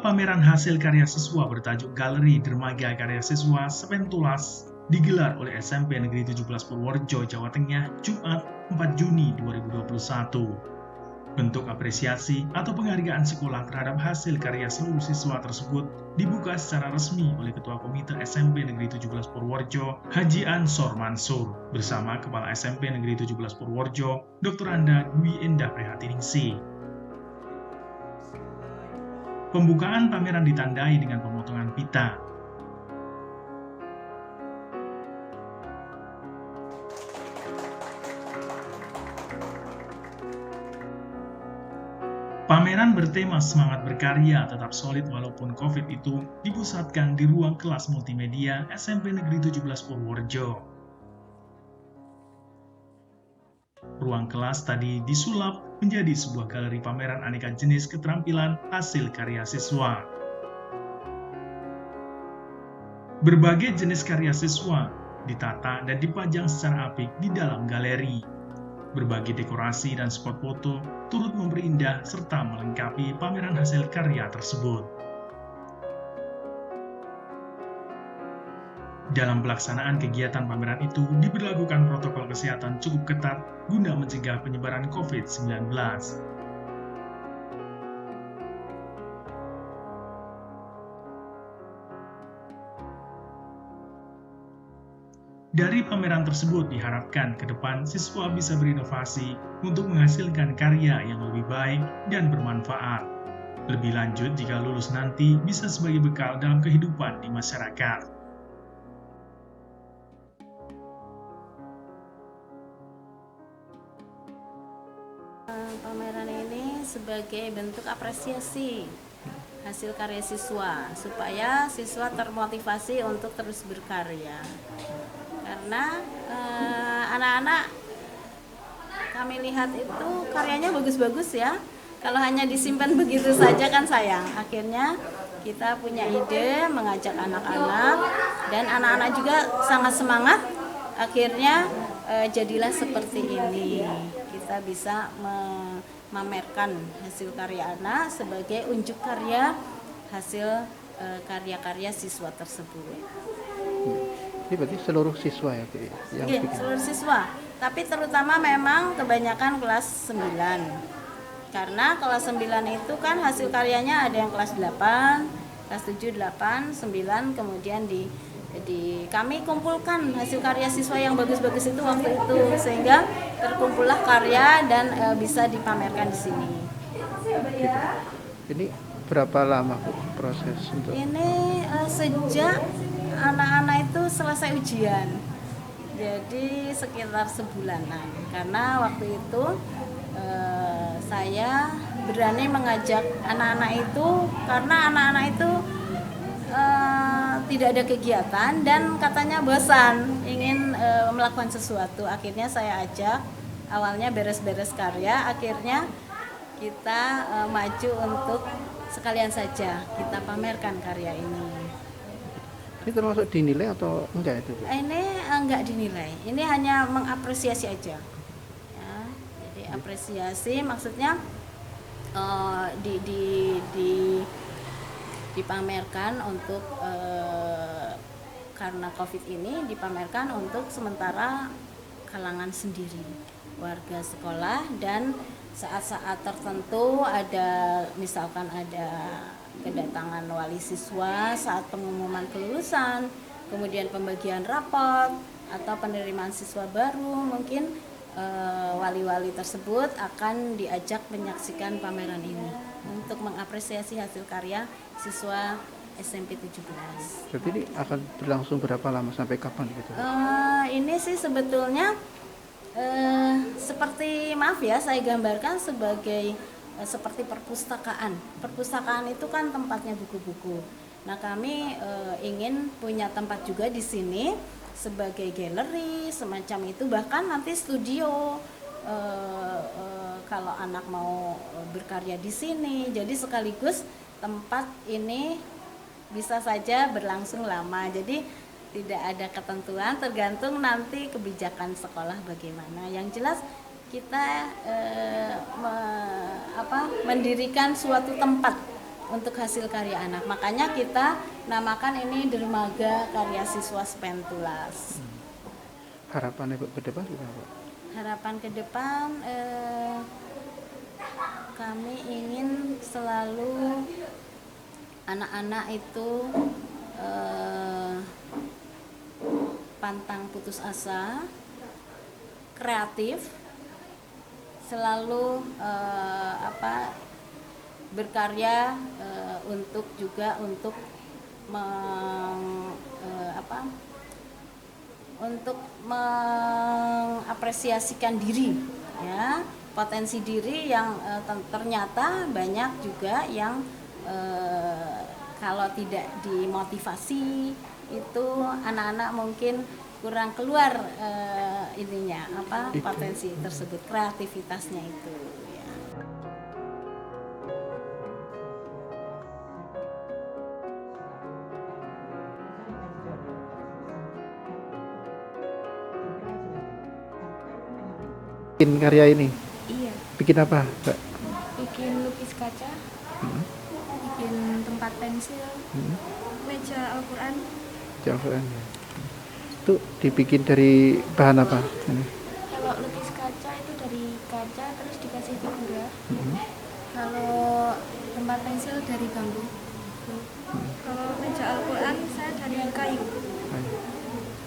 pameran hasil karya siswa bertajuk Galeri Dermaga Karya Siswa Sepentulas digelar oleh SMP Negeri 17 Purworejo, Jawa Tengah, Jumat 4 Juni 2021. Bentuk apresiasi atau penghargaan sekolah terhadap hasil karya seluruh siswa tersebut dibuka secara resmi oleh Ketua Komite SMP Negeri 17 Purworejo, Haji Ansor Mansur, bersama Kepala SMP Negeri 17 Purworejo, Dr. Anda Dwi Endah Prihatiningsih. Pembukaan pameran ditandai dengan pemotongan pita. Pameran bertema semangat berkarya tetap solid walaupun COVID itu dipusatkan di ruang kelas multimedia SMP Negeri 17 Purworejo. Ruang kelas tadi disulap menjadi sebuah galeri pameran aneka jenis keterampilan hasil karya siswa. Berbagai jenis karya siswa ditata dan dipajang secara apik di dalam galeri. Berbagai dekorasi dan spot foto turut memperindah serta melengkapi pameran hasil karya tersebut. Dalam pelaksanaan kegiatan pameran itu diberlakukan protokol kesehatan cukup ketat guna mencegah penyebaran COVID-19. Dari pameran tersebut diharapkan ke depan siswa bisa berinovasi untuk menghasilkan karya yang lebih baik dan bermanfaat. Lebih lanjut jika lulus nanti bisa sebagai bekal dalam kehidupan di masyarakat. Pameran ini sebagai bentuk apresiasi hasil karya siswa supaya siswa termotivasi untuk terus berkarya. Karena anak-anak kami lihat itu karyanya bagus-bagus ya. Kalau hanya disimpan begitu saja kan sayang. Akhirnya kita punya ide mengajak anak-anak dan anak-anak juga sangat semangat. Akhirnya jadilah seperti ini. Kita bisa memamerkan hasil karya anak sebagai unjuk karya hasil karya-karya siswa tersebut. Ini berarti seluruh siswa ya, Bu? Iya, seluruh siswa. Tapi terutama memang kebanyakan kelas 9. Karena kelas 9 itu kan hasil karyanya ada yang kelas 8, kelas 7, 8, 9, kemudian kami kumpulkan hasil karya siswa yang bagus-bagus itu waktu itu sehingga terkumpullah karya dan bisa dipamerkan di sini. Ini berapa lama, Bu, proses untuk? Ini sejak anak-anak itu selesai ujian, jadi sekitar sebulanan. Karena waktu itu saya berani mengajak anak-anak itu karena anak-anak itu tidak ada kegiatan dan katanya bosan ingin melakukan sesuatu. Akhirnya saya ajak, awalnya beres-beres karya, akhirnya kita maju untuk sekalian saja kita pamerkan karya ini. Ini termasuk dinilai atau enggak itu, Bu? Ini enggak dinilai, ini hanya mengapresiasi aja. Ya, jadi apresiasi maksudnya dipamerkan untuk karena COVID ini dipamerkan untuk sementara kalangan sendiri, warga sekolah, dan saat-saat tertentu ada misalkan ada kedatangan wali siswa saat pengumuman kelulusan, kemudian pembagian rapot atau penerimaan siswa baru, mungkin wali-wali tersebut akan diajak menyaksikan pameran ini untuk mengapresiasi hasil karya siswa SMP 17. Jadi ini akan berlangsung berapa lama, sampai kapan gitu? Ini sih sebetulnya seperti, maaf ya saya gambarkan sebagai seperti perpustakaan. Perpustakaan itu kan tempatnya buku-buku. Nah, kami ingin punya tempat juga di sini sebagai galeri semacam itu, bahkan nanti studio kalau anak mau berkarya di sini. Jadi sekaligus tempat ini bisa saja berlangsung lama. Jadi tidak ada ketentuan, tergantung nanti kebijakan sekolah bagaimana. Yang jelas kita mendirikan suatu tempat untuk hasil karya anak. Makanya kita namakan ini Dermaga Karya Siswa Spentulas. Harapannya Bu, ke depan gimana Pak? Harapan ke depan kami ingin selalu anak-anak itu pantang putus asa, kreatif, selalu berkarya untuk untuk mengapresiasikan diri, ya, potensi diri yang ternyata banyak juga yang kalau tidak dimotivasi itu anak-anak mungkin kurang keluar potensi tersebut, kreativitasnya itu. Ya. Bikin karya ini? Iya, Bikin apa Mbak? bikin lukis kaca, bikin tempat pensil, meja Al-Quran. Al-Quran ya. Itu dibikin dari bahan apa? Ini? Kalau lukis kaca itu dari kaca terus dikasih figura. Kalau tempat pensil dari bambu. Kalau meja Al-Quran saya dari kayu.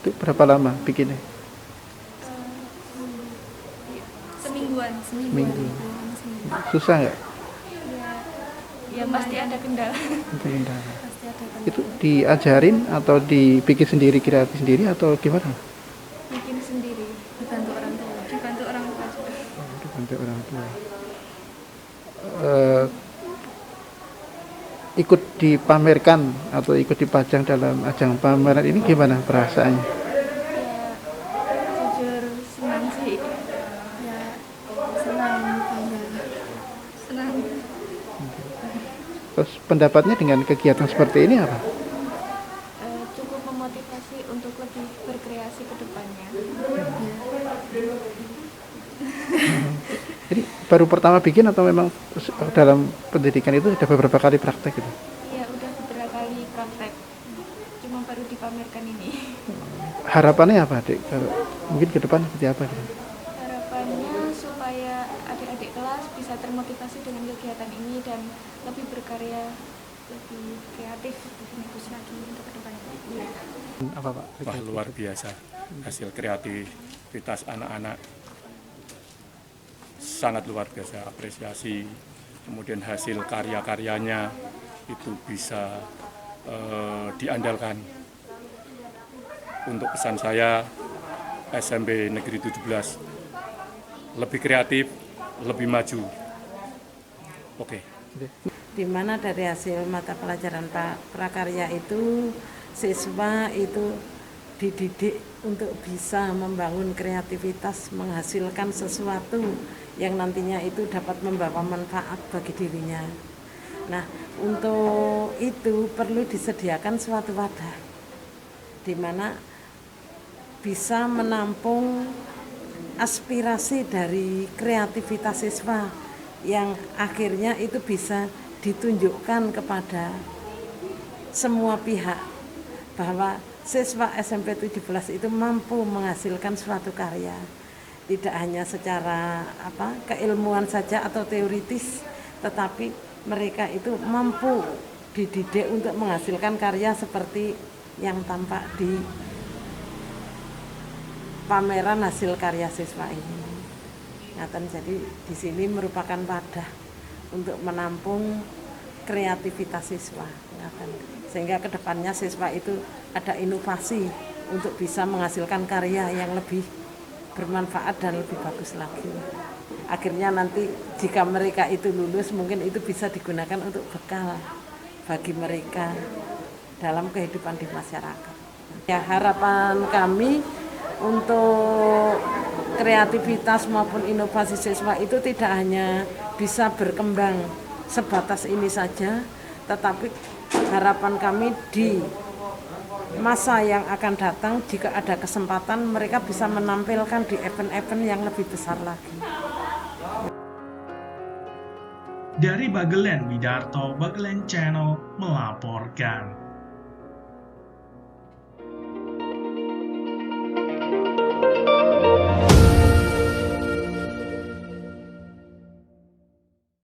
Itu berapa lama bikinnya? Semingguan. Seminggu. Susah nggak? Ya pasti ada kendala. Pasti ada kendala. Itu diajarin atau dibikin sendiri, kreatif sendiri atau gimana? Bikin sendiri, dibantu orang tua. Dibantu orang tua juga. Dibantu orang tua. Ikut dipamerkan atau ikut dipajang dalam ajang pameran ini gimana perasaannya? Ya jujur senang sih. Ya senang bangga. Senang. Terus pendapatnya dengan kegiatan seperti ini apa? Cukup memotivasi untuk lebih berkreasi ke depannya. Jadi baru pertama bikin atau memang dalam pendidikan itu sudah beberapa kali praktek gitu? Iya, udah beberapa kali praktek. Cuma baru dipamerkan ini. Harapannya apa, Dek? Mungkin ke depan seperti apa gitu? Harapannya supaya adik-adik kelas bisa termotivasi dengan kegiatan ini dan lebih berkarya, lebih kreatif, lebih bagus lagi untuk kedepannya. Iya. Apa Pak? Wah, luar biasa hasil kreativitas anak-anak, sangat luar biasa, apresiasi. Kemudian hasil karya-karyanya itu bisa diandalkan. Untuk pesan saya, SMP Negeri 17 lebih kreatif, lebih maju. Oke. Di mana dari hasil mata pelajaran prakarya itu siswa itu dididik untuk bisa membangun kreativitas, menghasilkan sesuatu yang nantinya itu dapat membawa manfaat bagi dirinya. Nah, untuk itu perlu disediakan suatu wadah di mana bisa menampung aspirasi dari kreativitas siswa yang akhirnya itu bisa ditunjukkan kepada semua pihak bahwa siswa SMP 17 itu mampu menghasilkan suatu karya, tidak hanya secara keilmuan saja atau teoritis, tetapi mereka itu mampu dididik untuk menghasilkan karya seperti yang tampak di pameran hasil karya siswa ini. Jadi di sini merupakan wadah untuk menampung kreativitas siswa. Sehingga kedepannya siswa itu ada inovasi untuk bisa menghasilkan karya yang lebih bermanfaat dan lebih bagus lagi. Akhirnya nanti jika mereka itu lulus, mungkin itu bisa digunakan untuk bekal bagi mereka dalam kehidupan di masyarakat. Ya, harapan kami untuk kreativitas maupun inovasi siswa itu tidak hanya bisa berkembang sebatas ini saja, tetapi harapan kami di masa yang akan datang jika ada kesempatan mereka bisa menampilkan di event-event yang lebih besar lagi. Dari Bagelen, Widarto Bagelen Channel melaporkan.